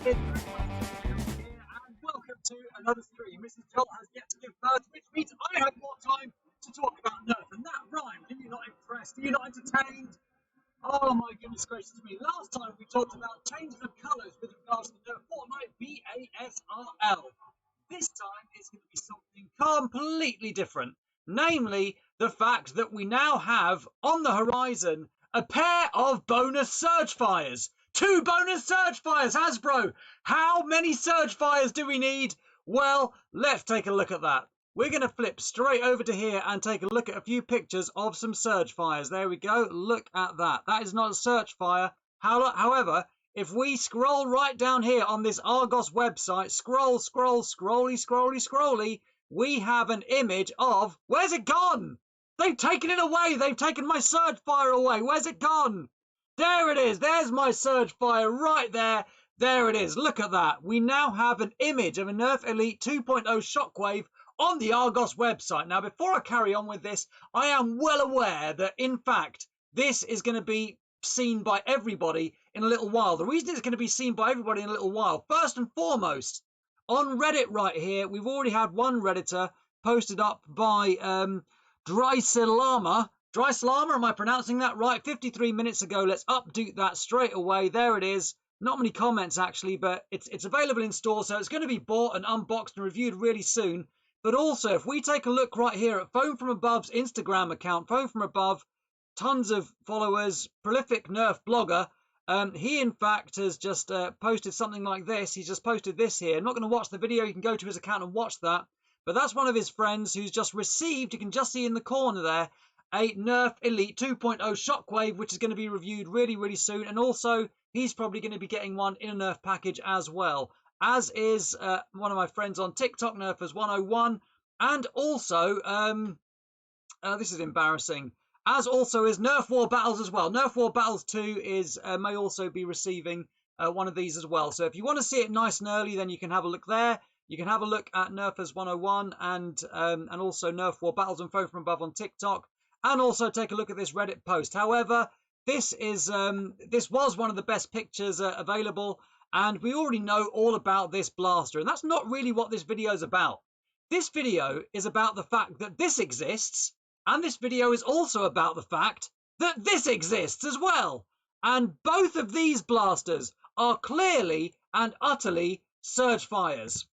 Here, and welcome to another stream. Mrs. Jolt has yet to give birth, which means I have more time to talk about Nerf, and that rhymed. Are you not impressed? Are you not entertained? Oh my goodness gracious me. Last time we talked about changes of colours with regards to Nerf Fortnite BASRL. This time it's going to be something completely different. Namely, the fact that we now have on the horizon a pair of bonus Surgefires. 2 bonus Surgefires, Hasbro! How many Surgefires do we need? Well, let's take a look at that. We're going to flip straight over to here and take a look at a few pictures of some Surgefires. There we go. Look at that. That is not a Surgefire. However, if we scroll right down here on this Argos website, scrolly, we have an image of... Where's it gone? They've taken it away. They've taken my Surgefire away. Where's it gone? There it is. There's my Surgefire right there. There it is. Look at that. We now have an image of a Nerf Elite 2.0 Shockwave on the Argos website. Now, before I carry on with this, I am well aware that, in fact, this is going to be seen by everybody in a little while. The reason it's going to be seen by everybody in a little while, first and foremost, on Reddit right here, we've already had one Redditor posted up by Drysalama. Drysalama, am I pronouncing that right? 53 minutes ago. Let's update that straight away. There it is. Not many comments, actually, but it's available in store, so it's going to be bought and unboxed and reviewed really soon. But also, if we take a look right here at Phone From Above's Instagram account, Phone From Above, tons of followers, prolific Nerf blogger, he, in fact, has just posted something like this. He's just posted this here. I'm not going to watch the video. You can go to his account and watch that. But that's one of his friends who's just received, you can just see in the corner there, a Nerf Elite 2.0 Shockwave, which is going to be reviewed really, really soon. And also, he's probably going to be getting one in a Nerf package as well. As is one of my friends on TikTok, Nerfers101. And also, this is embarrassing, as also is Nerf War Battles as well. Nerf War Battles 2 is may also be receiving one of these as well. So if you want to see it nice and early, then you can have a look there. You can have a look at Nerfers101 and also Nerf War Battles and Phone From Above on TikTok. And also take a look at this Reddit post. However, this was one of the best pictures available, and we already know all about this blaster. And that's not really what this video is about. This video is about the fact that this exists, and this video is also about the fact that this exists as well. And both of these blasters are clearly and utterly Surgefires.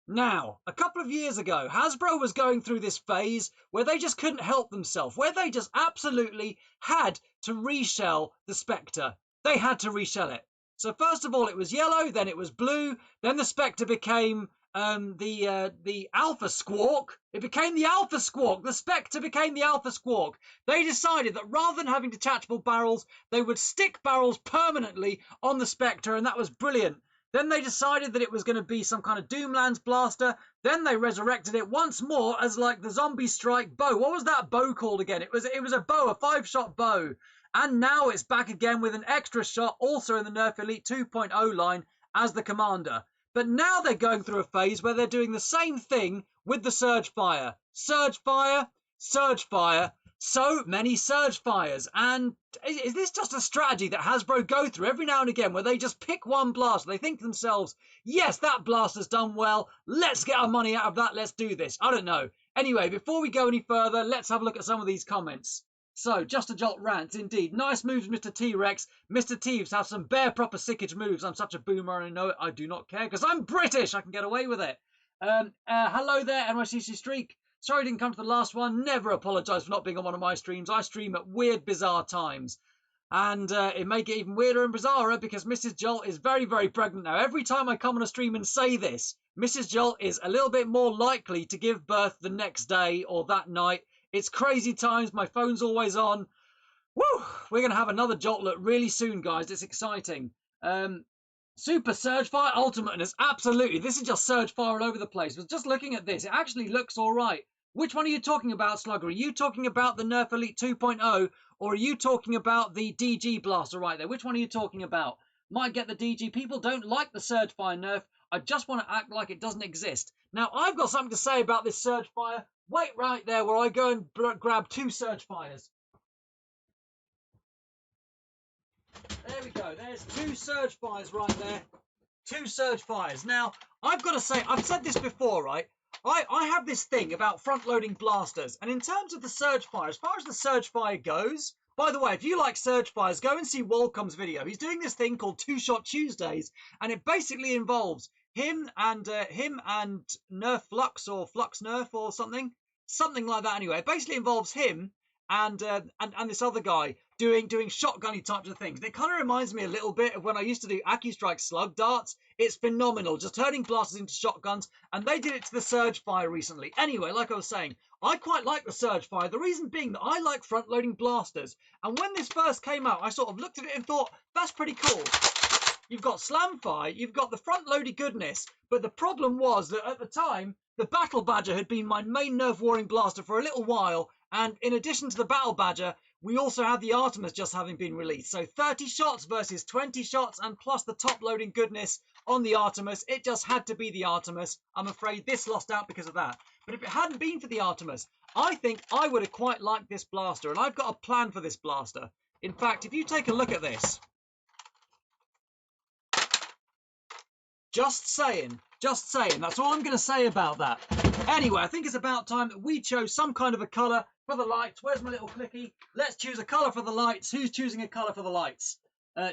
Now, a couple of years ago, Hasbro was going through this phase where they just couldn't help themselves, where they just absolutely had to reshell the Spectre. They had to reshell it. So first of all, it was yellow, then it was blue, then the Spectre became the Alpha Squawk. It became the Alpha Squawk. The Spectre became the Alpha Squawk. They decided that rather than having detachable barrels, they would stick barrels permanently on the Spectre, and that was brilliant. Then they decided that it was going to be some kind of Doomlands blaster. Then they resurrected it once more as like the Zombie Strike bow. What was that bow called again? It was a bow, a 5-shot bow. And now it's back again with an extra shot, also in the Nerf Elite 2.0 line as the Commander. But now they're going through a phase where they're doing the same thing with the Surgefire. Surgefire, Surgefire, so many Surgefires. And is this just a strategy that Hasbro go through every now and again where they just pick one blaster? They think to themselves, yes, that blaster's done well. Let's get our money out of that. Let's do this. I don't know. Anyway, before we go any further, let's have a look at some of these comments. So, Justajolt rants, indeed. Nice moves, Mr. T-Rex. Mr. Teeves have some bare proper sickage moves. I'm such a boomer and I know it. I do not care because I'm British. I can get away with it. Hello there, NYCC Streak. Sorry I didn't come to the last one. Never apologise for not being on one of my streams. I stream at weird, bizarre times. And it may get even weirder and bizarrer because Mrs. Jolt is very, very pregnant now. Every time I come on a stream and say this, Mrs. Jolt is a little bit more likely to give birth the next day or that night. It's crazy times. My phone's always on. Woo! We're going to have another Jolt look really soon, guys. It's exciting. Super Surgefire Ultimateness. Absolutely. This is just Surgefire all over the place. But just looking at this, it actually looks all right. Which one are you talking about, Slugger? Are you talking about the Nerf Elite 2.0 or are you talking about the DG blaster right there? Which one are you talking about? Might get the DG. People don't like the Surgefire Nerf. I just want to act like it doesn't exist. Now, I've got something to say about this Surgefire. Wait right there where I go and grab 2 Surgefires. There we go. There's 2 Surgefires right there. 2 Surgefires. Now, I've got to say, I've said this before, right? I have this thing about front-loading blasters. And in terms of the Surgefire, as far as the Surgefire goes, by the way, if you like Surgefires, go and see Wolcom's video. He's doing this thing called 2-Shot Tuesdays, and it basically involves him and Nerf Flux or Flux Nerf or something like that. Anyway, it basically involves him and this other guy doing shotgunny types of things. And it kind of reminds me a little bit of when I used to do AccuStrike slug darts. It's phenomenal, just turning blasters into shotguns, and they did it to the Surgefire recently. Anyway, like I was saying, I quite like the Surgefire, the reason being that I like front-loading blasters. And when this first came out, I sort of looked at it and thought, that's pretty cool. You've got Slamfire, you've got the front-loaded goodness, but the problem was that at the time, the Battle Badger had been my main Nerf Warring blaster for a little while, and in addition to the Battle Badger, we also had the Artemis just having been released. So 30 shots versus 20 shots, and plus the top-loading goodness on the Artemis. It just had to be the Artemis. I'm afraid this lost out because of that. But if it hadn't been for the Artemis, I think I would have quite liked this blaster, and I've got a plan for this blaster. In fact, if you take a look at this, just saying, that's all I'm going to say about that. Anyway, I think it's about time that we chose some kind of a colour for the lights. Where's my little clicky? Let's choose a colour for the lights. Who's choosing a colour for the lights?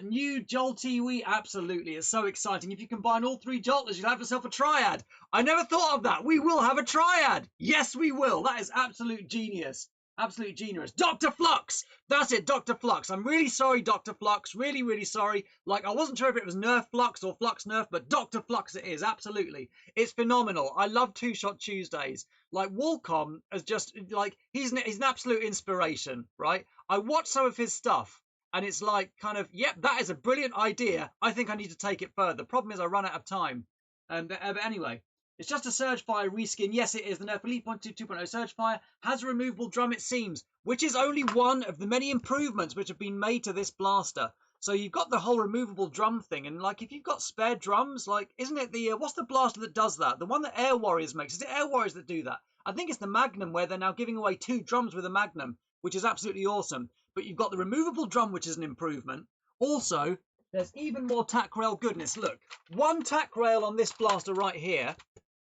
New Jolty, absolutely. It's so exciting. If you combine all 3 Jolters, you'll have yourself a triad. I never thought of that. We will have a triad. Yes, we will. That is absolute genius. Absolute genius. Dr. Flux! That's it, Dr. Flux. I'm really sorry, Dr. Flux. Really, really sorry. Like, I wasn't sure if it was Nerf Flux or Flux Nerf, but Dr. Flux it is, absolutely. It's phenomenal. I love 2-Shot Tuesdays. Like, Wolcom is just, like, he's an absolute inspiration, right? I watch some of his stuff, and it's like, kind of, yep, that is a brilliant idea. I think I need to take it further. The problem is I run out of time. But anyway. It's just a Surgefire reskin. Yes, it is. The Nerf Elite 2.0 Surgefire has a removable drum, it seems, which is only one of the many improvements which have been made to this blaster. So you've got the whole removable drum thing, and like if you've got spare drums, like isn't it the what's the blaster that does that? The one that Air Warriors makes. Is it Air Warriors that do that? I think it's the Magnum, where they're now giving away 2 drums with a Magnum, which is absolutely awesome. But you've got the removable drum, which is an improvement. Also, there's even more tack rail goodness. Look, 1 tack rail on this blaster right here.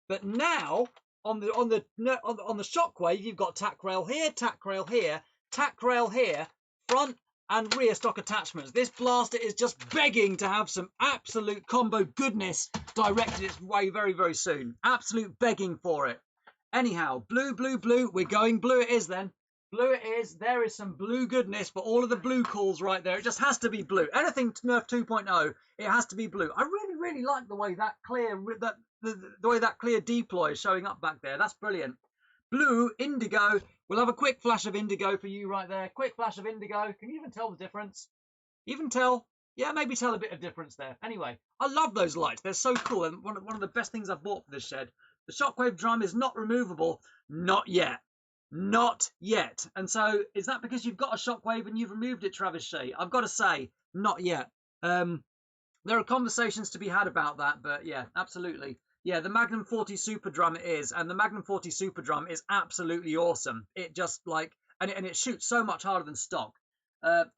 But now on the Shockwave, you've got tack rail here, tack rail here, tack rail here, front and rear stock attachments. This blaster is just begging to have some absolute combo goodness directed its way very, very soon. Absolute begging for it. Anyhow, blue, blue, blue. We're going blue it is then. Blue it is. There is some blue goodness for all of the blue calls right there. It just has to be blue. Anything Nerf 2.0, it has to be blue. I really, really like the way that clear the way that clear deploy is showing up back there. That's brilliant. Blue, indigo. We'll have a quick flash of indigo for you right there. Quick flash of indigo. Can you even tell the difference? Even tell? Yeah, maybe tell a bit of difference there. Anyway, I love those lights. They're so cool. And one of the best things I've bought for this shed. The Shockwave drum is not removable. Not yet. Not yet. And so, is that because you've got a Shockwave and you've removed it, Travis Shea? I've got to say, not yet. There are conversations to be had about that, but yeah, absolutely. Yeah, the Magnum 40 Super Drum it is, and the Magnum 40 Super Drum is absolutely awesome. It just like, and it shoots so much harder than stock.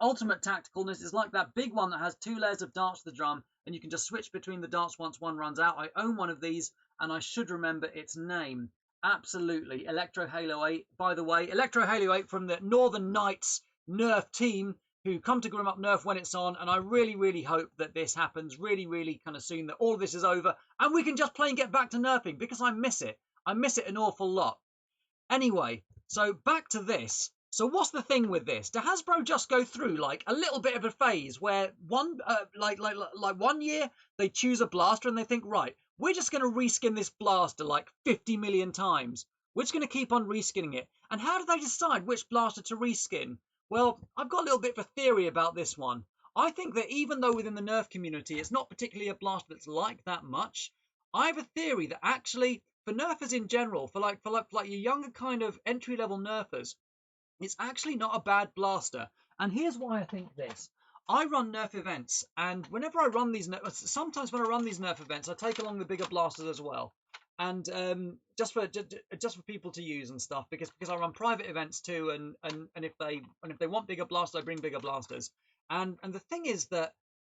Ultimate Tacticalness is like that big one that has 2 layers of darts to the drum, and you can just switch between the darts once one runs out. I own one of these, and I should remember its name. Absolutely. Electro Halo 8, by the way. Electro Halo 8 from the Northern Knights Nerf team, who come to Grim Up Nerf when it's on, and I really, really hope that this happens really, really kind of soon, that all of this is over, and we can just play and get back to nerfing, because I miss it. I miss it an awful lot. Anyway, so back to this. So what's the thing with this? Do Hasbro just go through like a little bit of a phase where one year they choose a blaster and they think, right, we're just going to reskin this blaster like 50 million times. We're just going to keep on reskinning it. And how do they decide which blaster to reskin? Well, I've got a little bit of a theory about this one. I think that even though within the Nerf community it's not particularly a blaster that's like that much, I have a theory that actually for Nerfers in general, for your younger kind of entry-level Nerfers, it's actually not a bad blaster. And here's why I think this. I run Nerf events, and whenever I run these, sometimes when I run these Nerf events, I take along the bigger blasters as well, and just for people to use and stuff, because I run private events too, and if they want bigger blasters, I bring bigger blasters. And the thing is that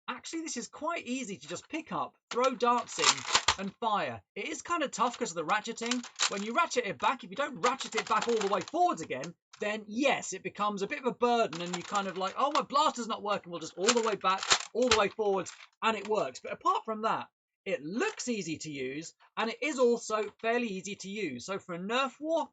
actually this is quite easy to just pick up, throw darts in and fire. It is kind of tough because of the ratcheting. When you ratchet it back, if you don't ratchet it back all the way forwards again, then yes, it becomes a bit of a burden and you kind of like, oh, my blaster's not working. We'll just all the way back, all the way forwards, and it works. But apart from that, it looks easy to use and it is also fairly easy to use. So for a Nerf war,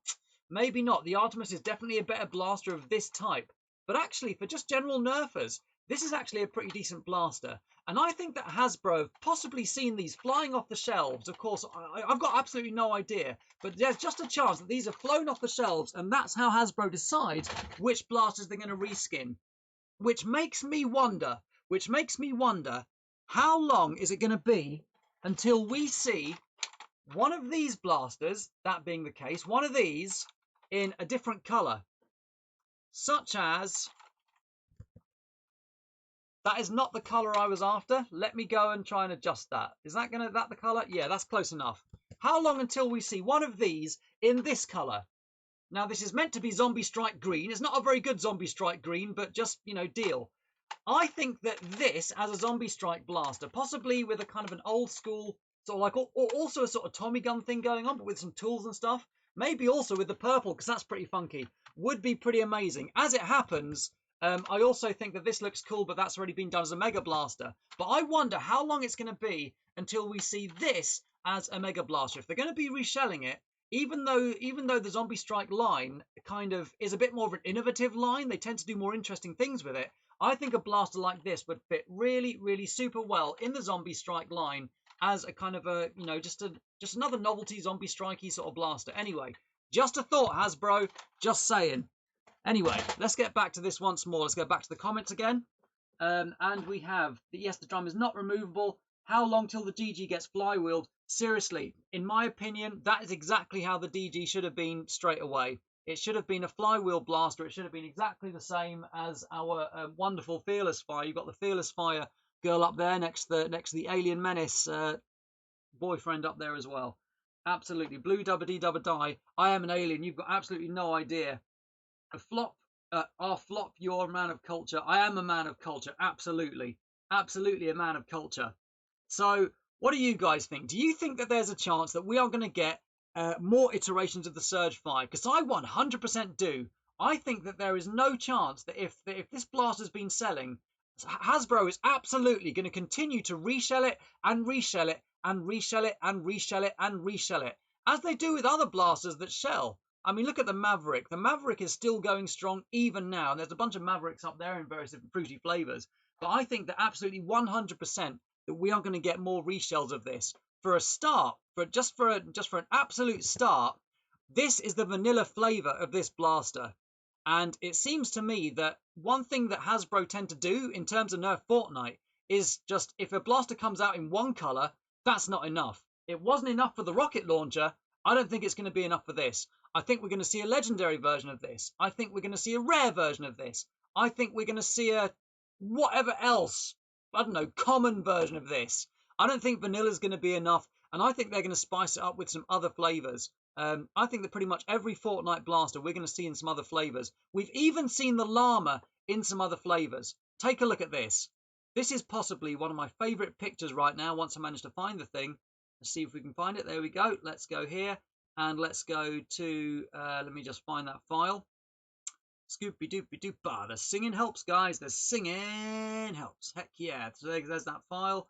maybe not. The Artemis is definitely a better blaster of this type. But actually, for just general Nerfers, this is actually a pretty decent blaster. And I think that Hasbro have possibly seen these flying off the shelves. Of course, I've got absolutely no idea. But there's just a chance that these have flown off the shelves. And that's how Hasbro decides which blasters they're going to reskin. Which makes me wonder, how long is it going to be until we see one of these blasters, that being the case, one of these in a different colour. Such as... That is not the colour I was after. Let me go and try and adjust that. Is that the colour? Yeah, that's close enough. How long until we see one of these in this colour? Now, this is meant to be Zombie Strike Green. It's not a very good Zombie Strike Green, but just, you know, deal. I think that this, as a Zombie Strike blaster, possibly with a kind of an old school, sort of like, or also a sort of Tommy gun thing going on, but with some tools and stuff, maybe also with the purple, because that's pretty funky, would be pretty amazing. As it happens... I also think that this looks cool, but that's already been done as a Mega Blaster. But I wonder how long it's going to be until we see this as a Mega Blaster. If they're going to be reshelling it, even though the Zombie Strike line kind of is a bit more of an innovative line, they tend to do more interesting things with it. I think a blaster like this would fit really, really super well in the Zombie Strike line as a kind of a, you know, just another novelty Zombie Strikey sort of blaster. Anyway, just a thought, Hasbro. Just saying. Anyway, let's get back to this once more. Let's go back to the comments again. And we have, yes, the drum is not removable. How long till the DG gets flywheeled? Seriously, in my opinion, that is exactly how the DG should have been straight away. It should have been a flywheel blaster. It should have been exactly the same as our wonderful Fearless Fire. You've got the Fearless Fire girl up there next to the Alien Menace boyfriend up there as well. Absolutely. Blue dubba dee dubba die. I am an alien. You've got absolutely no idea. A flop, flop, you're a man of culture. I am a man of culture, absolutely. Absolutely a man of culture. So, what do you guys think? Do you think that there's a chance that we are going to get more iterations of the Surgefire? Because I 100% do. I think that there is no chance that if this blaster's been selling, Hasbro is absolutely going to continue to reshell it and reshell it and reshell it and reshell it and reshell it, as they do with other blasters that shell. I mean, look at the Maverick. The Maverick is still going strong even now. And there's a bunch of Mavericks up there in various different fruity flavours. But I think that absolutely 100% that we are going to get more reshells of this. For a start, just for an absolute start, this is the vanilla flavour of this blaster. And it seems to me that one thing that Hasbro tend to do in terms of Nerf Fortnite is just, if a blaster comes out in one colour, that's not enough. It wasn't enough for the rocket launcher. I don't think it's going to be enough for this. I think we're going to see a legendary version of this. I think we're going to see a rare version of this. I think we're going to see a whatever else, I don't know, common version of this. I don't think vanilla is going to be enough, and I think they're going to spice it up with some other flavours. I think that pretty much every Fortnite blaster we're going to see in some other flavours. We've even seen the llama in some other flavours. Take a look at this. This is possibly one of my favourite pictures right now once I manage to find the thing. Let's see if we can find it. There we go. Let's go here. And let's go to, let me just find that file. Scoopy-doopy-doop. The singing helps, guys. The singing helps. Heck yeah. So there's that file.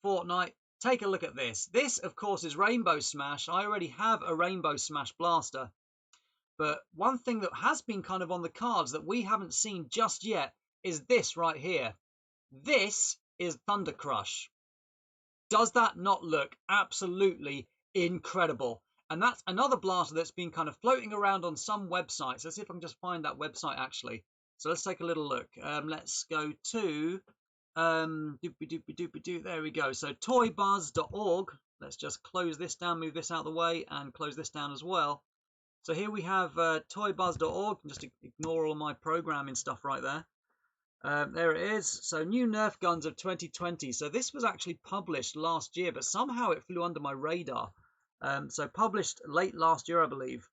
Fortnite. Take a look at this. This, of course, is Rainbow Smash. I already have a Rainbow Smash blaster. But one thing that has been kind of on the cards that we haven't seen just yet is this right here. This is Thunder Crush. Does that not look absolutely incredible? And that's another blaster that's been kind of floating around on some websites. Let's see if I can just find that website, actually. So let's take a little look. Let's go to... there we go. So toybuzz.org. Let's just close this down, move this out of the way, and close this down as well. So here we have toybuzz.org. Just ignore all my programming stuff right there. There it is. So new Nerf guns of 2020. So this was actually published last year, but somehow it flew under my radar. So published late last year, I believe.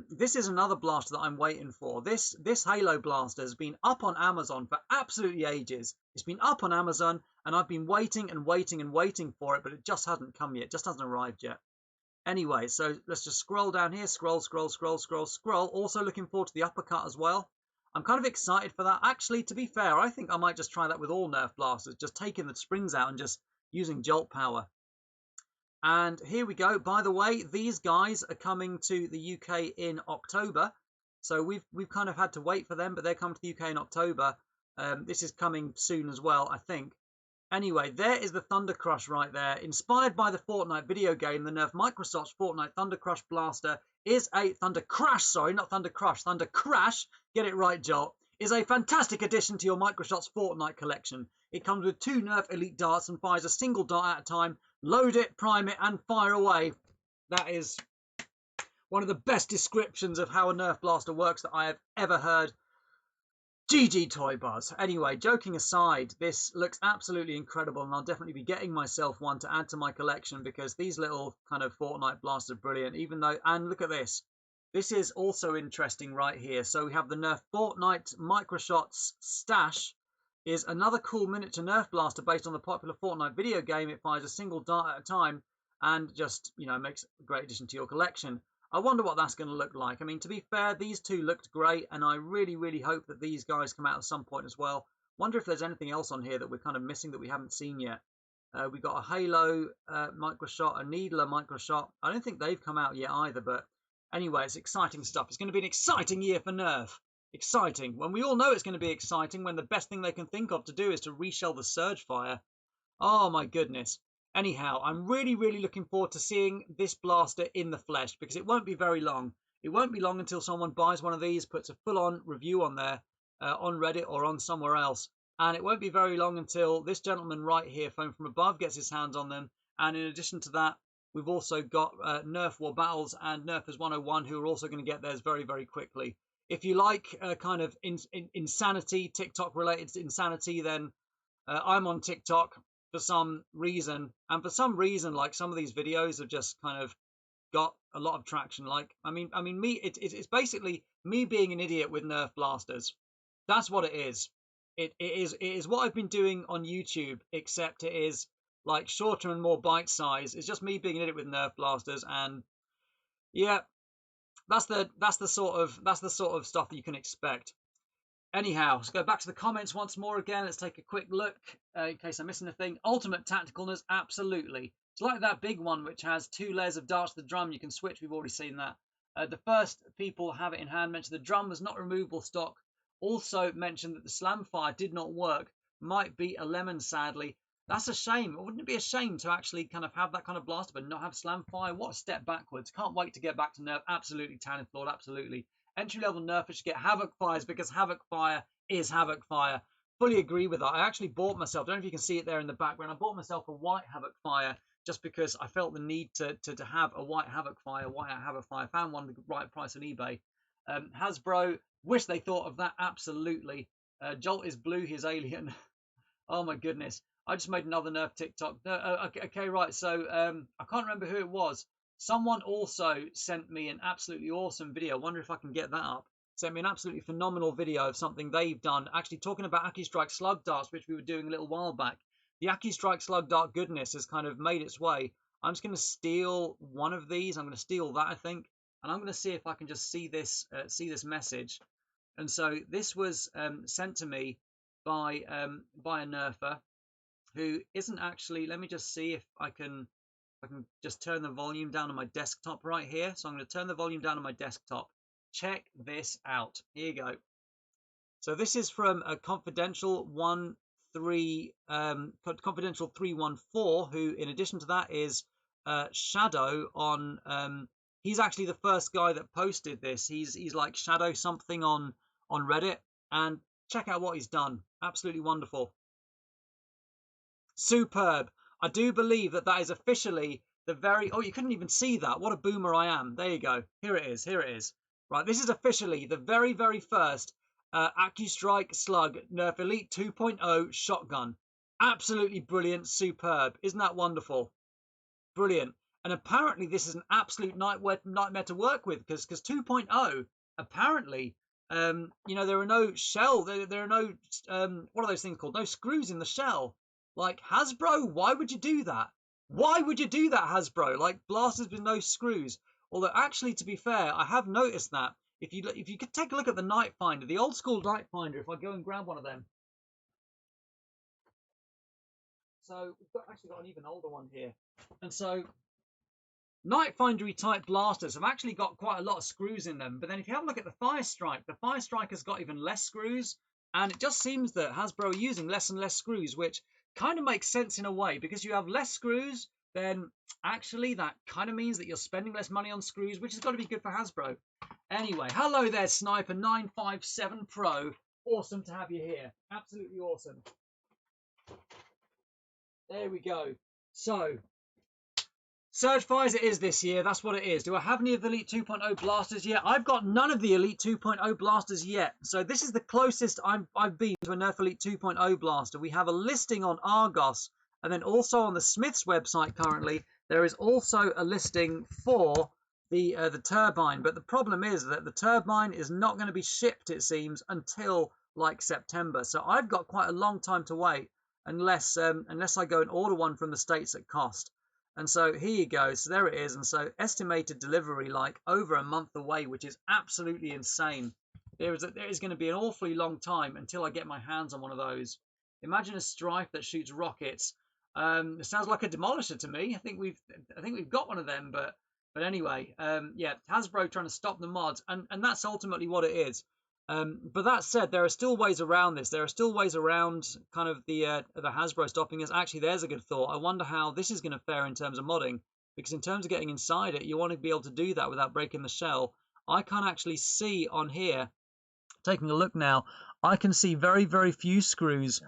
This is another blaster that I'm waiting for. This Halo blaster has been up on Amazon for absolutely ages. It's been up on Amazon, And I've been waiting and waiting and waiting for it, but it just hasn't come yet. It just hasn't arrived yet. Anyway, so let's just scroll down here. Scroll, scroll, scroll, scroll, scroll. Also looking forward to the uppercut as well. I'm kind of excited for that. Actually, to be fair, I think I might just try that with all Nerf blasters. Just taking the springs out and just using Jolt power. And here we go. By the way, these guys are coming to the UK in October. So we've kind of had to wait for them, but they're coming to the UK in October. This is coming soon as well, I think. Anyway, there is the Thunder Crush right there. Inspired by the Fortnite video game, the Nerf Microsoft's Fortnite Thunder Crush Blaster is a Thunder Crash, sorry, not Thunder Crush, Thunder Crash, get it right, Jolt, is a fantastic addition to your Microsoft's Fortnite collection. It comes with 2 Nerf Elite darts and fires a single dart at a time. Load it, prime it, and fire away. That is one of the best descriptions of how a Nerf blaster works that I have ever heard. GG toybuzz. Anyway, joking aside, this looks absolutely incredible, and I'll definitely be getting myself one to add to my collection because these little kind of Fortnite blasters are brilliant. Even though, and look at this. This is also interesting right here. So we have the Nerf Fortnite Microshots Stash is another cool miniature Nerf blaster based on the popular Fortnite video game. It fires a single dart at a time and just, you know, makes a great addition to your collection. I wonder what that's going to look like. I mean, to be fair, these two looked great, and I really, really hope that these guys come out at some point as well. Wonder if there's anything else on here that we're kind of missing that we haven't seen yet. We got a Halo Microshot, a Needler Microshot. I don't think they've come out yet either, but anyway, it's exciting stuff. It's going to be an exciting year for Nerf. Exciting. When we all know it's going to be exciting, when the best thing they can think of to do is to reshell the Surgefire. Oh, my goodness. Anyhow, I'm really, really looking forward to seeing this blaster in the flesh because it won't be very long. It won't be long until someone buys one of these, puts a full-on review on there, on Reddit or on somewhere else. And it won't be very long until this gentleman right here, Phone From Above, gets his hands on them. And in addition to that, we've also got Nerf War Battles and Nerfers 101 who are also going to get theirs very, very quickly. If you like kind of insanity, TikTok-related insanity, then I'm on TikTok for some reason, and for some reason, like, some of these videos have just kind of got a lot of traction. Like, I mean it's basically me being an idiot with Nerf blasters. That's what it is. It is what I've been doing on YouTube, except it is like shorter and more bite size. It's just me being an idiot with Nerf blasters, and yeah, that's the sort of stuff that you can expect. Anyhow, let's go back to the comments once more again. Let's take a quick look in case I'm missing anything. Ultimate tacticalness, absolutely. It's like that big one which has 2 layers of darts to the drum. You can switch. We've already seen that. The first people have it in hand mentioned the drum was not removable stock. Also mentioned that the slam fire did not work. Might be a lemon, sadly. That's a shame. Wouldn't it be a shame to actually kind of have that kind of blaster but not have slam fire? What a step backwards. Can't wait to get back to Nerf. Absolutely, Tanith Lord, absolutely. Entry-level Nerfers should get Havoc Fires because Havoc Fire is Havoc Fire. Fully agree with that. I actually bought myself, I don't know if you can see it there in the background, I bought myself a white Havoc Fire just because I felt the need to have a white Havoc Fire, found one at the right price on eBay. Hasbro, wish they thought of that, absolutely. Jolt is blue, he's alien. Oh my goodness. I just made another Nerf TikTok. Okay, right, so I can't remember who it was. Someone also sent me an absolutely awesome video. I wonder if I can get that up. Sent me an absolutely phenomenal video of something they've done, actually talking about Aki Strike slug darts, which we were doing a little while back. The Aki Strike slug dart goodness has kind of made its way. I'm just going to steal one of these. I'm going to steal that, I think, and I'm going to see if I can just see this message. And so this was sent to me by a Nerfer who isn't actually. Let me just see if I can just turn the volume down on my desktop right here. So I'm going to turn the volume down on my desktop. Check this out. Here you go. So this is from a confidential 314, who in addition to that is Shadow on. He's actually the first guy that posted this. He's like Shadow something on Reddit, and check out what he's done. Absolutely wonderful. Superb. I do believe that is officially the very... Oh, you couldn't even see that. What a boomer I am. There you go. Here it is. Here it is. Right, this is officially the very, very first AccuStrike Slug Nerf Elite 2.0 shotgun. Absolutely brilliant. Superb. Isn't that wonderful? Brilliant. And apparently this is an absolute nightmare to work with because 2.0, apparently, you know, there are no shell. There are no... what are those things called? No screws in the shell. Like, Hasbro, why would you do that? Why would you do that, Hasbro? Like, blasters with no screws. Although, actually, to be fair, I have noticed that. If you could take a look at the Night Finder, the old school Night Finder, if I go and grab one of them. So, we've actually got an even older one here. And so, Night Findery type blasters have actually got quite a lot of screws in them. But then if you have a look at the Fire Strike, the Fire Strike has got even less screws. And it just seems that Hasbro are using less and less screws, which kind of makes sense in a way. Because you have less screws, then actually that kind of means that you're spending less money on screws, which has got to be good for Hasbro. Anyway, hello there, Sniper 957 Pro. Awesome to have you here. Absolutely awesome. There we go. So, Surgefires it is this year. That's what it is. Do I have any of the Elite 2.0 blasters yet? I've got none of the Elite 2.0 blasters yet. So this is the closest I've been to a Nerf Elite 2.0 blaster. We have a listing on Argos, and then also on the Smith's website currently, there is also a listing for the turbine. But the problem is that the turbine is not going to be shipped, it seems, until like September. So I've got quite a long time to wait unless I go and order one from the States at cost. And so here you go. So there it is. And so estimated delivery like over a month away, which is absolutely insane. There is going to be an awfully long time until I get my hands on one of those. Imagine a Strife that shoots rockets. It sounds like a demolisher to me. I think we've got one of them, but anyway, yeah, Hasbro trying to stop the mods, and that's ultimately what it is. But that said, there are still ways around this. There are still ways around kind of the Hasbro stopping us. Actually, there's a good thought. I wonder how this is going to fare in terms of modding, because in terms of getting inside it, you want to be able to do that without breaking the shell. I can't actually see on here, taking a look now, I can see very, very few screws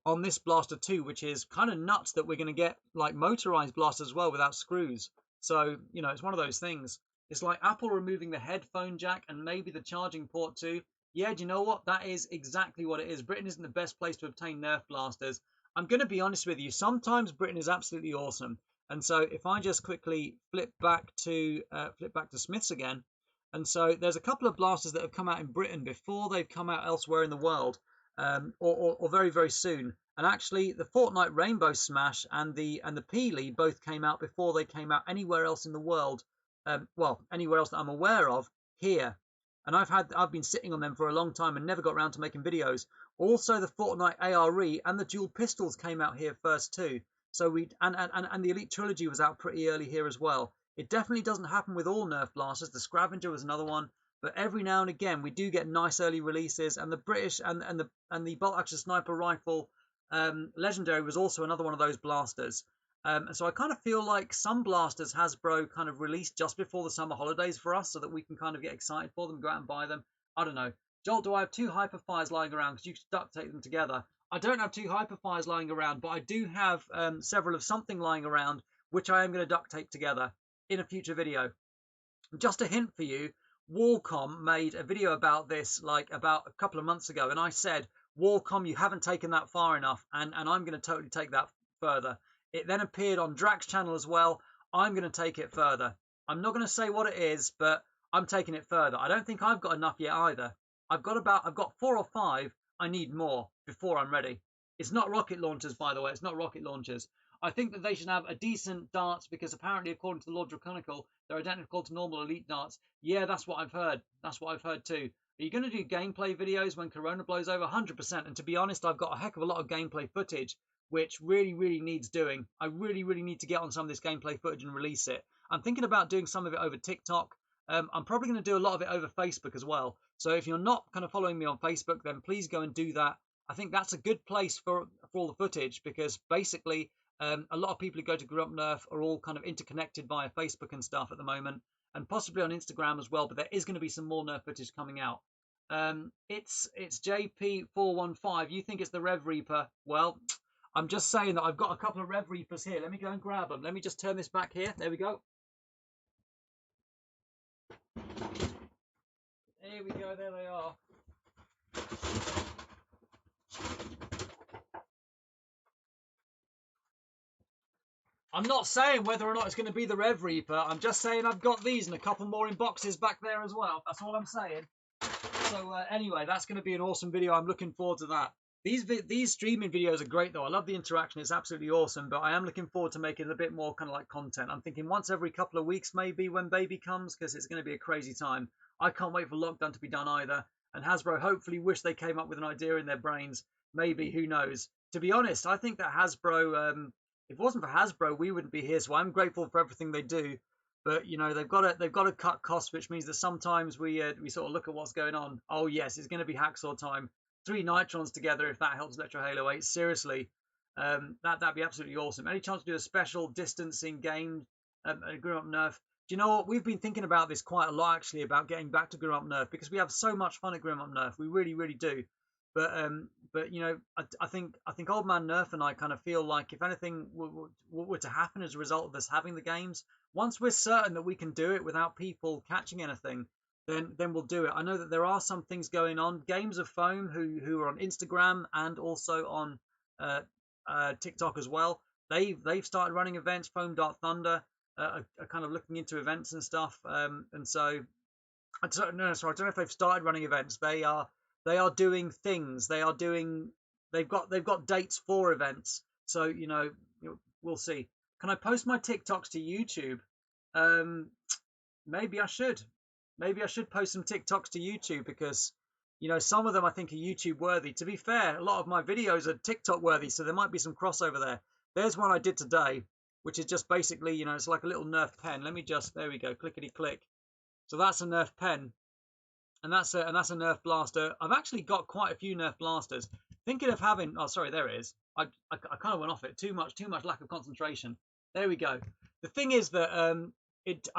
on this blaster too, which is kind of nuts that we're going to get like motorized blasters as well without screws. So, you know, it's one of those things. It's like Apple removing the headphone jack and maybe the charging port too. Yeah, do you know what? That is exactly what it is. Britain isn't the best place to obtain Nerf blasters. I'm going to be honest with you. Sometimes Britain is absolutely awesome. And so if I just quickly flip back to Smith's again. And so there's a couple of blasters that have come out in Britain before they've come out elsewhere in the world, or very, very soon. And actually, the Fortnite Rainbow Smash and the Peely both came out before they came out anywhere else in the world. Well, anywhere else that I'm aware of here. And I've been sitting on them for a long time and never got around to making videos. Also, the Fortnite ARE and the dual pistols came out here first too. So and the Elite Trilogy was out pretty early here as well. It definitely doesn't happen with all Nerf blasters. The Scavenger was another one, but every now and again we do get nice early releases. And the British and the bolt action sniper rifle Legendary was also another one of those blasters. And so I kind of feel like some blasters Hasbro kind of released just before the summer holidays for us so that we can kind of get excited for them, go out and buy them. I don't know. Jolt, do I have 2 Hyperfires lying around? Because you could duct tape them together. I don't have 2 Hyperfires lying around, but I do have several of something lying around, which I am going to duct tape together in a future video. Just a hint for you, Wallcom made a video about this like about a couple of months ago, and I said, Wallcom, you haven't taken that far enough, and I'm going to totally take that further. It then appeared on Drax's channel as well. I'm going to take it further. I'm not going to say what it is, but I'm taking it further. I don't think I've got enough yet either. I've got 4 or 5. I need more before I'm ready. It's not rocket launchers, by the way. It's not rocket launchers. I think that they should have a decent darts because apparently, according to the Lord Draconical, they're identical to normal elite darts. Yeah, that's what I've heard. That's what I've heard too. Are you going to do gameplay videos when Corona blows over? 100%. And to be honest, I've got a heck of a lot of gameplay footage, which really, really needs doing. I really, really need to get on some of this gameplay footage and release it. I'm thinking about doing some of it over TikTok. I'm probably going to do a lot of it over Facebook as well. So if you're not kind of following me on Facebook, then please go and do that. I think that's a good place for all the footage because basically a lot of people who go to Broke Nerf are all kind of interconnected via Facebook and stuff at the moment, and possibly on Instagram as well. But there is going to be some more Nerf footage coming out. It's JP415. You think it's the Rev Reaper? Well, I'm just saying that I've got a couple of Rev Reapers here. Let me go and grab them. Let me just turn this back here. There we go. There we go. There they are. I'm not saying whether or not it's going to be the Rev Reaper. I'm just saying I've got these and a couple more in boxes back there as well. That's all I'm saying. So anyway, that's going to be an awesome video. I'm looking forward to that. These streaming videos are great though. I love the interaction. It's absolutely awesome. But I am looking forward to making a bit more kind of like content. I'm thinking once every couple of weeks maybe when baby comes, because it's going to be a crazy time. I can't wait for lockdown to be done either. And Hasbro hopefully wish they came up with an idea in their brains. Maybe, who knows? To be honest, I think that Hasbro, if it wasn't for Hasbro, we wouldn't be here. So I'm grateful for everything they do. But you know they've got to cut costs, which means that sometimes we sort of look at what's going on. Oh yes, it's going to be hacksaw time. 3 nitrons together, if that helps Electro Halo 8. Seriously, that'd be absolutely awesome. Any chance to do a special distancing game at Grown Up Nerf? Do you know what? We've been thinking about this quite a lot actually, about getting back to Grown Up Nerf, because we have so much fun at Grown Up Nerf. We really, really do. But you know, I think Old Man Nerf and I kind of feel like if anything were to happen as a result of us having the games, once we're certain that we can do it without people catching anything, then we'll do it. I know that there are some things going on. Games of Foam, who are on Instagram and also on TikTok as well. They've started running events. Foam Dart Thunder are kind of looking into events and stuff. And so I don't know. Sorry, I don't know if they've started running events. They are doing things. They've got dates for events. So you know we'll see. Can I post my TikToks to YouTube? Um, Maybe I should. Maybe I should post some TikToks to YouTube, because, you know, some of them I think are YouTube worthy. To be fair, a lot of my videos are TikTok worthy, so there might be some crossover there. There's one I did today, which is just basically, you know, it's like a little Nerf pen. Let me just, there we go, clickety click. So that's a Nerf pen, and that's a Nerf blaster. I've actually got quite a few Nerf blasters. Thinking of having, oh sorry, there it is. I kind of went off it. Too much lack of concentration. There we go. The thing is that I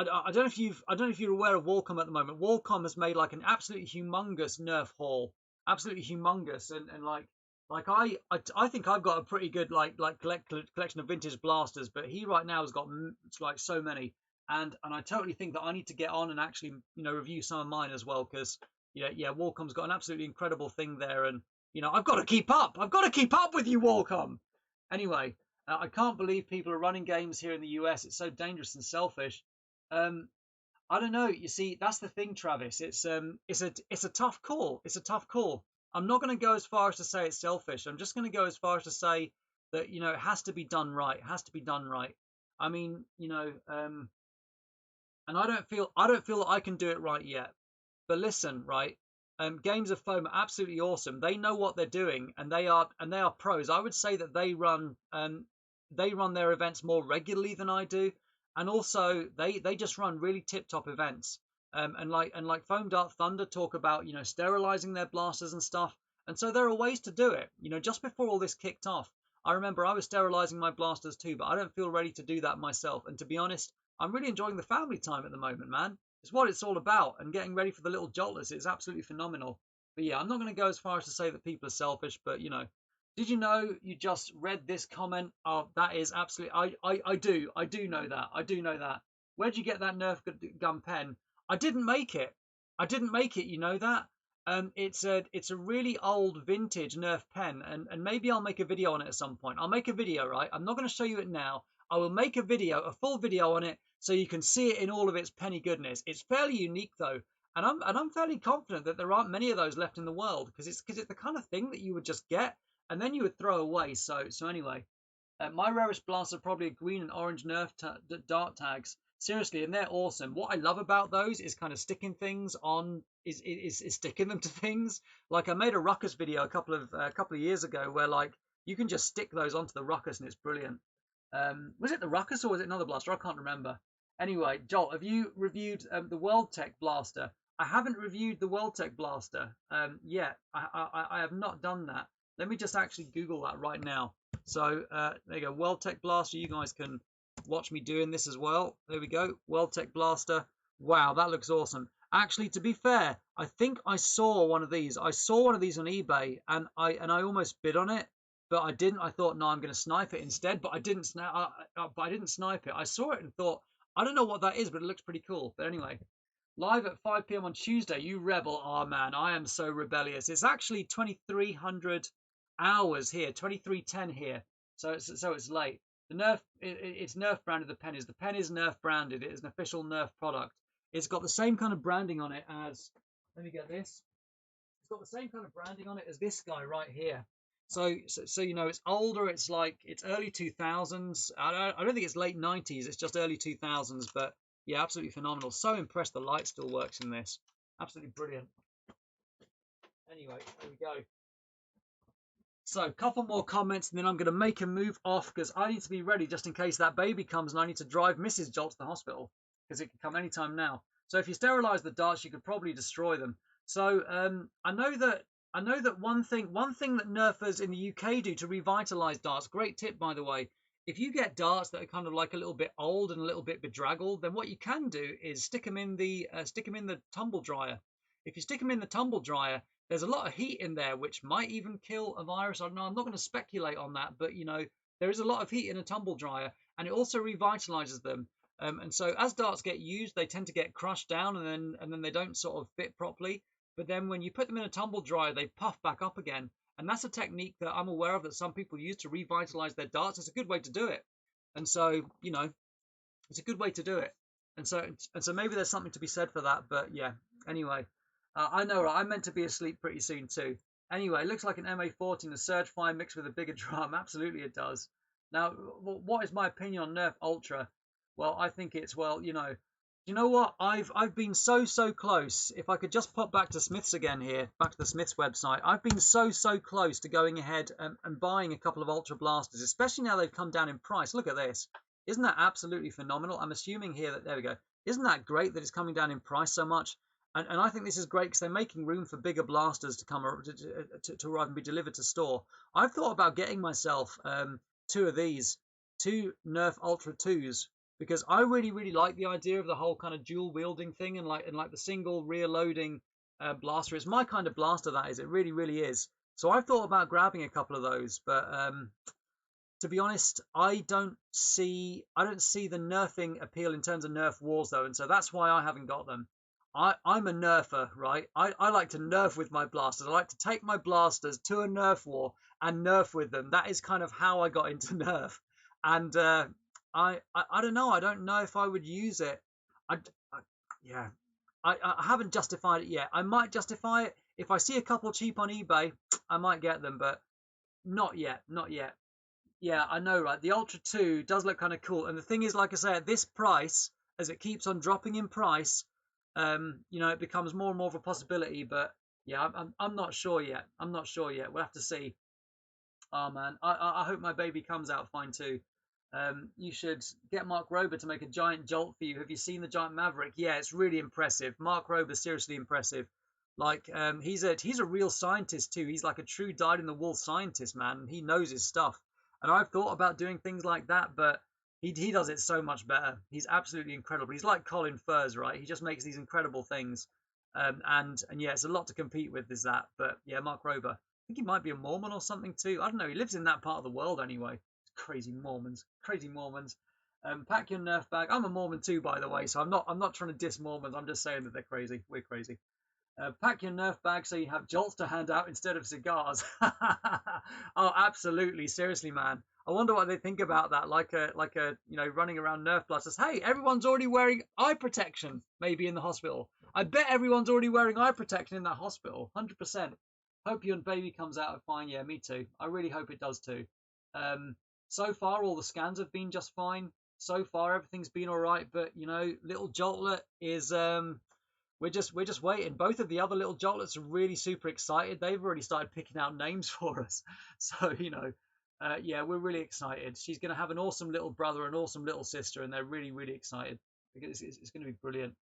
don't know if you're aware of Wallcom at the moment. Wallcom has made like an absolutely humongous Nerf haul, absolutely humongous, and like I think I've got a pretty good collection of vintage blasters, but he right now has got like so many, and I totally think that I need to get on and actually review some of mine as well, because yeah, Wallcom's got an absolutely incredible thing there, and I've got to keep up. I've got to keep up with you, Wallcom. Anyway, I can't believe people are running games here in the US. It's so dangerous and selfish. Um, I don't know. You see, that's the thing, Travis. It's a tough call. It's a tough call. I'm not going to go as far as to say it's selfish. I'm just going to go as far as to say that it has to be done right. It has to be done right. I mean, and I don't feel that I can do it right yet. But listen, right? Games of Foam are absolutely awesome. They know what they're doing, and they are pros. I would say that they run their events more regularly than I do, and also they just run really tip top events. And like Foam Dart Thunder talk about sterilizing their blasters and stuff, and so there are ways to do it. Just before all this kicked off, I remember I was sterilizing my blasters too, but I don't feel ready to do that myself. And to be honest, I'm really enjoying the family time at the moment, man. It's what it's all about, and getting ready for the little jolters is absolutely phenomenal. But yeah, I'm not going to go as far as to say that people are selfish, but did you know you just read this comment? Oh, that is absolutely. I do know that. I do know that. Where'd you get that Nerf gun pen? I didn't make it. I didn't make it. You know that. It's a really old vintage Nerf pen, and maybe I'll make a video on it at some point. I'll make a video, right? I'm not going to show you it now. I will make a video, a full video on it, so you can see it in all of its penny goodness. It's fairly unique though, and I'm fairly confident that there aren't many of those left in the world, because it's the kind of thing that you would just get and then you would throw away. So anyway, my rarest blasts are probably green and orange Nerf dart tags. Seriously, and they're awesome. What I love about those is kind of sticking things on, is sticking them to things. Like I made a ruckus video a couple of years ago where like you can just stick those onto the ruckus and it's brilliant. Was it the ruckus or was it another blaster? I can't remember. Anyway, Jolt, have you reviewed the World Tech blaster? I haven't reviewed the World Tech blaster yet. I have not done that. Let me just actually Google that right now. So there you go, World Tech blaster. You guys can watch me doing this as well. There we go, World Tech blaster. Wow, that looks awesome. Actually, to be fair, I think I saw one of these. I saw one of these on eBay, and I almost bid on it, but I didn't. I thought, no, I'm going to snipe it instead. But I didn't snipe it. I saw it and thought, I don't know what that is, but it looks pretty cool. But anyway, live at 5 p.m. on Tuesday. You rebel. Oh man, I am so rebellious. It's actually 2300 hours here, 2310 here. So it's late. The Nerf, it's Nerf branded. The pen is Nerf branded. It is an official Nerf product. It's got the same kind of branding on it as, let me get this. It's got the same kind of branding on it as this guy right here. So you know, it's older. It's like it's early 2000s. I don't think it's late 90s. It's just early 2000s. But yeah, absolutely phenomenal. So impressed the light still works in this. Absolutely brilliant. Anyway, there we go. So a couple more comments and then I'm going to make a move off because I need to be ready just in case that baby comes and I need to drive Mrs. Jolt to the hospital because it can come anytime now. So if you sterilize the darts, you could probably destroy them. So I know that one thing that Nerfers in the UK do to revitalize darts, great tip by the way, if you get darts that are kind of like a little bit old and a little bit bedraggled, then what you can do is stick them in the tumble dryer. If you stick them in the tumble dryer, there's a lot of heat in there, which might even kill a virus. I don't know. I'm not going to speculate on that, but you know, there is a lot of heat in a tumble dryer, and it also revitalizes them. And so as darts get used, they tend to get crushed down, and then they don't sort of fit properly. But then when you put them in a tumble dryer, they puff back up again, and that's a technique that I'm aware of that some people use to revitalize their darts. It's a good way to do it, and so you know, it's a good way to do it. And so maybe there's something to be said for that. But yeah, anyway. I know, right? I'm meant to be asleep pretty soon too. Anyway, it looks like an MA14, a Surgefire mixed with a bigger drum. Absolutely it does. Now, what is my opinion on Nerf Ultra? Well, I think it's, well, you know what? I've been so close. If I could just pop back to Smith's again here, back to the Smith's website. I've been so close to going ahead and buying a couple of Ultra Blasters, especially now they've come down in price. Look at this. Isn't that absolutely phenomenal? I'm assuming here that, there we go. Isn't that great that it's coming down in price so much? And I think this is great because they're making room for bigger blasters to come to arrive and be delivered to store. I've thought about getting myself two of these, two Nerf Ultra 2s, because I really like the idea of the whole kind of dual wielding thing and like the single rear loading blaster. It's my kind of blaster, that is. It really is. So I've thought about grabbing a couple of those, but to be honest, I don't see the nerfing appeal in terms of Nerf wars though, and so that's why I haven't got them. I'm a nerfer, right? I like to nerf with my blasters. I like to take my blasters to a Nerf war and nerf with them. That is kind of how I got into Nerf. And I don't know. I don't know if I would use it. Yeah, I haven't justified it yet. I might justify it. If I see a couple cheap on eBay, I might get them, but not yet. Not yet. Yeah, I know, right? The Ultra 2 does look kind of cool. And the thing is, like I say, at this price, as it keeps on dropping in price, you know, it becomes more and more of a possibility. But yeah, I'm not sure yet. I'm not sure yet. We'll have to see. Oh man, I hope my baby comes out fine too. You should get Mark Rober to make a giant Jolt for you. Have you seen the giant Maverick? Yeah, it's really impressive. Mark Rober's seriously impressive. Like he's a real scientist too. He's like a true dyed-in-the-wool scientist, man. He knows his stuff. And I've thought about doing things like that, but he does it so much better. He's absolutely incredible. He's like Colin Furze, right? He just makes these incredible things. And yeah, it's a lot to compete with, is that. But yeah, Mark Rober. I think he might be a Mormon or something too. I don't know. He lives in that part of the world anyway. Crazy Mormons. Crazy Mormons. Pack your Nerf bag. I'm a Mormon too, by the way, so I'm not trying to diss Mormons. I'm just saying that they're crazy. We're crazy. Pack your Nerf bag so you have jolts to hand out instead of cigars. Oh, absolutely. Seriously, man. I wonder what they think about that. Like a you know, running around Nerf blasters. Hey, everyone's already wearing eye protection. Maybe in the hospital. I bet everyone's already wearing eye protection in that hospital. 100%. Hope your baby comes out fine. Yeah, me too. I really hope it does too. So far, all the scans have been just fine. So far, everything's been all right. But you know, little Joltlet is we're just waiting. Both of the other little Joltlets are really super excited. They've already started picking out names for us. So, you know, yeah, we're really excited. She's going to have an awesome little brother, an awesome little sister, and they're really excited because it's going to be brilliant.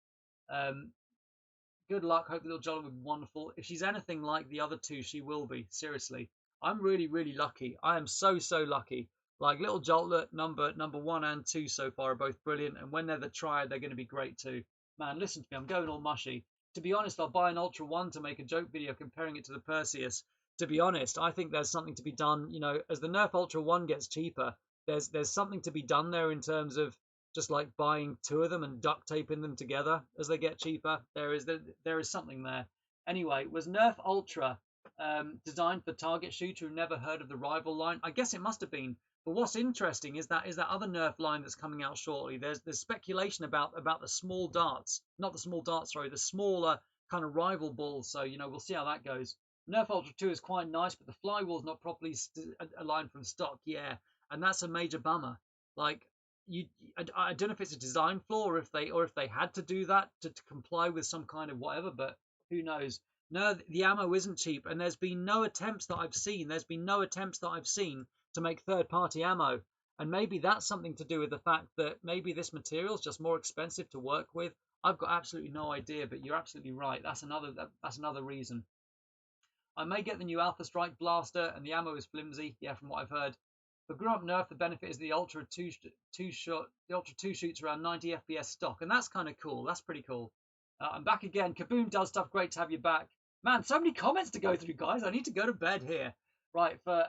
Good luck. Hope the little Jollet will be wonderful. If she's anything like the other two, she will be. Seriously, I'm really lucky. I am so lucky. Like little Joltlet number 1 and 2 so far are both brilliant, and when they're the triad, they're going to be great too. Man, listen to me, I'm going all mushy. To be honest, I'll buy an Ultra 1 to make a joke video comparing it to the Perseus. To be honest, I think there's something to be done, you know, as the Nerf Ultra 1 gets cheaper, there's something to be done there in terms of just like buying 2 of them and duct taping them together as they get cheaper. There is something there. Anyway, was Nerf Ultra designed for target shooter who never heard of the rival line? I guess it must have been. But what's interesting is that other Nerf line that's coming out shortly. There's speculation about the small darts, not the small darts, sorry, the smaller kind of rival balls. So you know, we'll see how that goes. Nerf Ultra 2 is quite nice, but the flywheel's not properly aligned from stock. Yeah, and that's a major bummer. Like you, I don't know if it's a design flaw or if they had to do that to comply with some kind of whatever, but who knows? No, the ammo isn't cheap, and there's been no attempts that I've seen. There's been no attempts that I've seen to make third-party ammo, and maybe that's something to do with the fact that maybe this material is just more expensive to work with. I've got absolutely no idea, but you're absolutely right. That's another reason. I may get the new Alpha Strike blaster, and the ammo is flimsy. Yeah, from what I've heard. For Grown Up Nerf, the benefit is the Ultra 2 the Ultra 2 shoots around 90 FPS stock, and that's kind of cool. That's pretty cool. I'm back again. Kaboom does stuff. Great to have you back, man. So many comments to go through, guys. I need to go to bed here. Right, for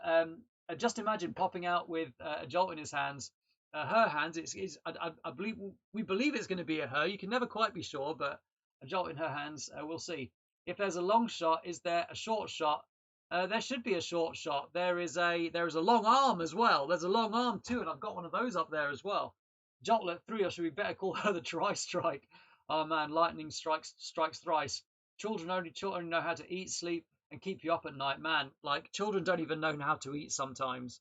just imagine popping out with a Jolt in his hands, her hands. I believe we believe it's going to be a her. You can never quite be sure, but a Jolt in her hands. We'll see. If there's a long shot, is there a short shot? There should be a short shot. There is a long arm as well. There's a long arm too, and I've got one of those up there as well. Jotlet 3, or should we better call her the Tri-Strike? Oh man, lightning strikes thrice. Children only know how to eat, sleep, and keep you up at night. Man, like children don't even know how to eat sometimes.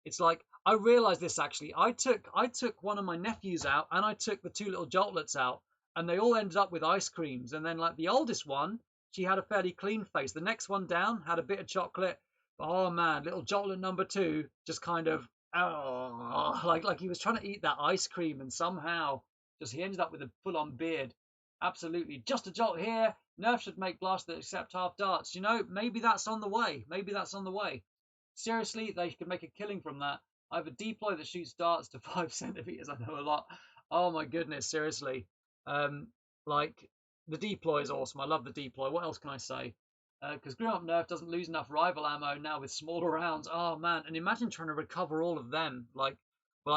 It's like I realized this actually. I took one of my nephews out, and I took the two little Joltlets out, and they all ended up with ice creams. And then like the oldest one, she had a fairly clean face. The next one down had a bit of chocolate. Oh man, little Jotlet number 2 just kind of like he was trying to eat that ice cream, and somehow just he ended up with a full-on beard. Absolutely, just a Jolt here. Nerf should make blasts that accept half darts. You know, maybe that's on the way. Maybe that's on the way. Seriously, they could make a killing from that. I have a deploy that shoots darts to 5 centimeters. I know a lot. Oh my goodness, seriously. Like the deploy is awesome. I love the deploy. What else can I say? Because Grown Up Nerf doesn't lose enough rival ammo now with smaller rounds. Oh man, and imagine trying to recover all of them. Like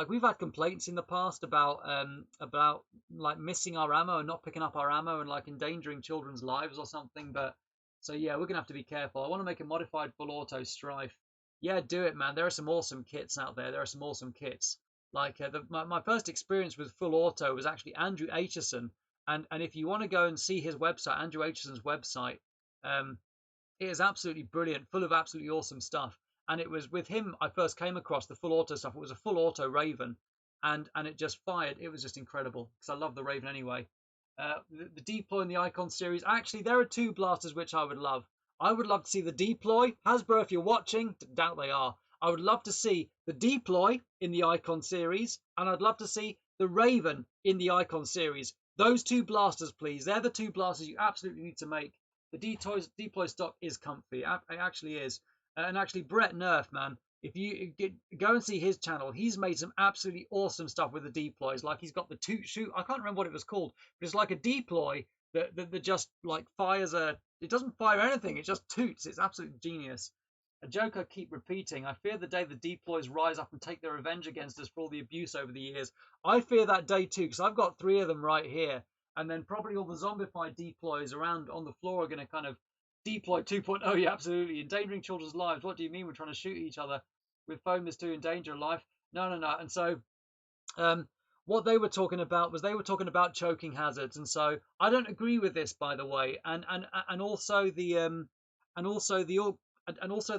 we've had complaints in the past about like missing our ammo and not picking up our ammo and like endangering children's lives or something. But so yeah, we're gonna have to be careful. I want to make a modified full auto Strife. Yeah, do it, man. There are some awesome kits out there. There are some awesome kits. Like my first experience with full auto was actually Andrew Aitchison, and if you want to go and see his website, Andrew Aitchison's website, it is absolutely brilliant, full of absolutely awesome stuff. And it was with him I first came across the full auto stuff. It was a full auto Raven, and it just fired. It was just incredible because I love the Raven anyway. The deploy in the Icon series. Actually, there are 2 blasters which I would love. I would love to see the deploy. Hasbro, if you're watching, doubt they are. I would love to see the deploy in the Icon series, and I'd love to see the Raven in the Icon series. Those 2 blasters, please. They're the 2 blasters you absolutely need to make. The deploy stock is comfy. It actually is. And actually, Britnerf, man, if you go and see his channel, he's made some absolutely awesome stuff with the deploys. Like he's got the toot shoot. I can't remember what it was called, but it's like a deploy that just like fires a. It doesn't fire anything. It just toots. It's absolute genius. A joke I keep repeating. I fear the day the deploys rise up and take their revenge against us for all the abuse over the years. I fear that day too, because I've got 3 of them right here. And then probably all the zombified deploys around on the floor are going to kind of deploy 2.0. Yeah, absolutely. Endangering children's lives. What do you mean we're trying to shoot each other with foamers to endanger life? No. And so what they were talking about was they were talking about choking hazards. And so I don't agree with this, by the way. And also the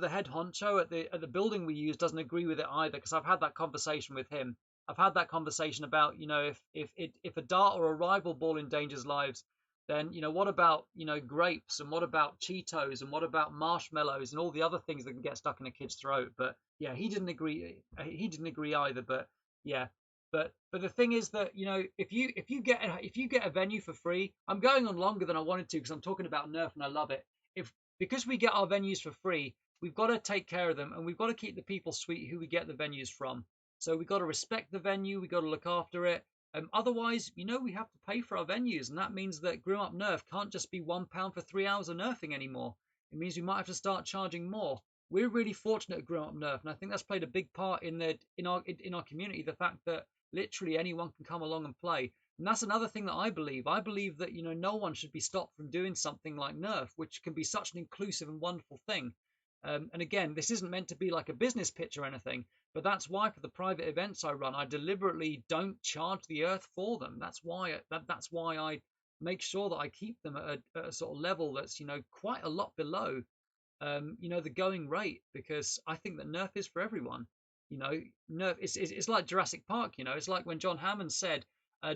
head honcho at the building we use doesn't agree with it either, because I've had that conversation with him. I've had that conversation about, you know, if a dart or a rival ball endangers lives, then, you know, what about, you know, grapes, and what about Cheetos, and what about marshmallows and all the other things that can get stuck in a kid's throat? But yeah, he didn't agree. He didn't agree either. But yeah, but the thing is that, you know, if you get a venue for free, I'm going on longer than I wanted to because I'm talking about Nerf and I love it. Because we get our venues for free, we've got to take care of them, and we've got to keep the people sweet who we get the venues from. So we've got to respect the venue, we've got to look after it. Otherwise, you know, we have to pay for our venues, and that means that Grown Up Nerf can't just be £1 for 3 hours of nerfing anymore. It means we might have to start charging more. We're really fortunate at Grown Up Nerf, and I think that's played a big part in our community. The fact that literally anyone can come along and play. And that's another thing that I believe. I believe that, you know, no one should be stopped from doing something like Nerf, which can be such an inclusive and wonderful thing. And again, this isn't meant to be like a business pitch or anything, but that's why for the private events I run, I deliberately don't charge the earth for them. That's why I make sure that I keep them at a sort of level that's, you know, quite a lot below you know, the going rate, because I think that Nerf is for everyone. You know, Nerf it's like Jurassic Park. You know, it's like when John Hammond said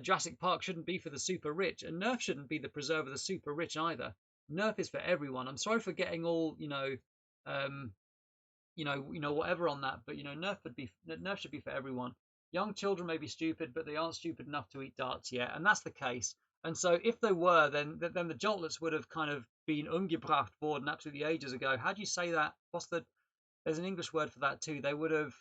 Jurassic Park shouldn't be for the super rich, and Nerf shouldn't be the preserve of the super rich either. Nerf is for everyone. I'm sorry for getting all um, whatever on that, but you know, Nerf should be for everyone. Young children may be stupid, but they aren't stupid enough to eat darts yet, and that's the case. And so, if they were, then the Joltlets would have kind of been umgebracht worden absolutely ages ago. How do you say that? There's an English word for that too. They would have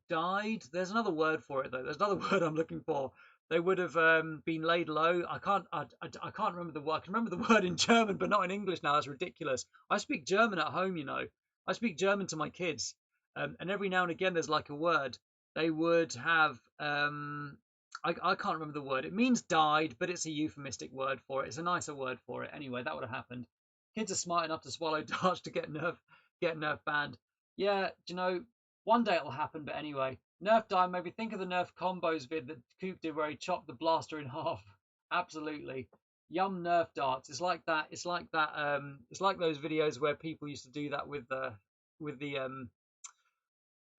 died. There's another word for it though. There's another word I'm looking for. They would have been laid low. I can't remember the word. I can remember the word in German, but not in English now. That's ridiculous. I speak German at home, you know. I speak German to my kids, and every now and again there's like a word. They would have I can't remember the word. It means died, but it's a euphemistic word for it. It's a nicer word for it. Anyway, that would have happened. Kids are smart enough to swallow darts to get Nerf banned. Yeah, you know, one day it'll happen, but anyway. Nerf die, maybe think of the Nerf combos vid that Coop did where he chopped the blaster in half. Absolutely. Yum Nerf darts. It's like that. It's like that. It's like those videos where people used to do that with the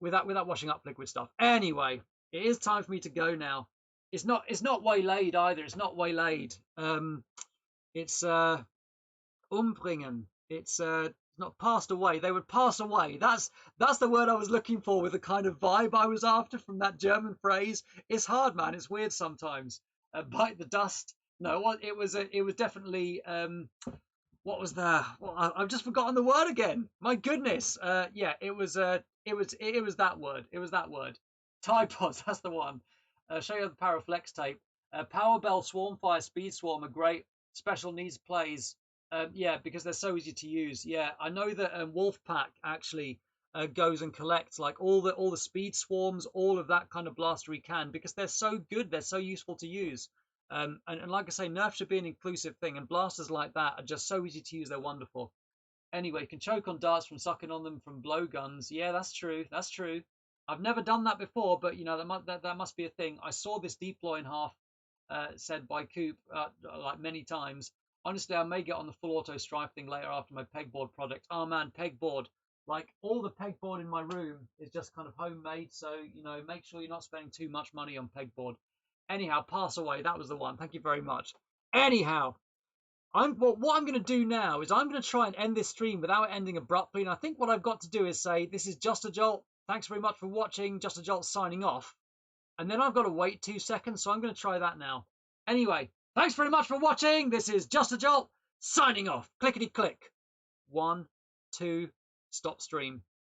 without washing up liquid stuff. Anyway, it is time for me to go now. It's not waylaid either. It's not waylaid. It's umbringen. It's not passed away. They would pass away. That's the word I was looking for with the kind of vibe I was after from that German phrase. It's hard, man. It's weird sometimes. Bite the dust. No, it was definitely what was there? Well, I've just forgotten the word again. My goodness. Yeah, it was that word. It was that word. Toybuzz, that's the one. Show you the power of flex tape. Power Bell, Swarmfire, Speed Swarm are great special needs plays. Yeah, because they're so easy to use. Yeah, I know that Wolfpack actually goes and collects like all the speed swarms, all of that kind of blaster he can, because they're so good, they're so useful to use. And like I say, Nerf should be an inclusive thing, and blasters like that are just so easy to use. They're wonderful. Anyway, you can choke on darts from sucking on them from blowguns. Yeah, that's true. That's true. I've never done that before, but you know that must be a thing. I saw this deploy in half said by Coop like many times. Honestly, I may get on the full auto stripe thing later after my pegboard project. Oh man, pegboard. Like all the pegboard in my room is just kind of homemade, so you know, make sure you're not spending too much money on pegboard. Anyhow, pass away. That was the one. Thank you very much. Anyhow, what I'm going to do now is I'm going to try and end this stream without ending abruptly. And I think what I've got to do is say, this is Justajolt. Thanks very much for watching. Justajolt signing off. And then I've got to wait 2 seconds, so I'm going to try that now. Anyway, thanks very much for watching. This is Justajolt signing off. Clickety click. 1, 2, stop stream.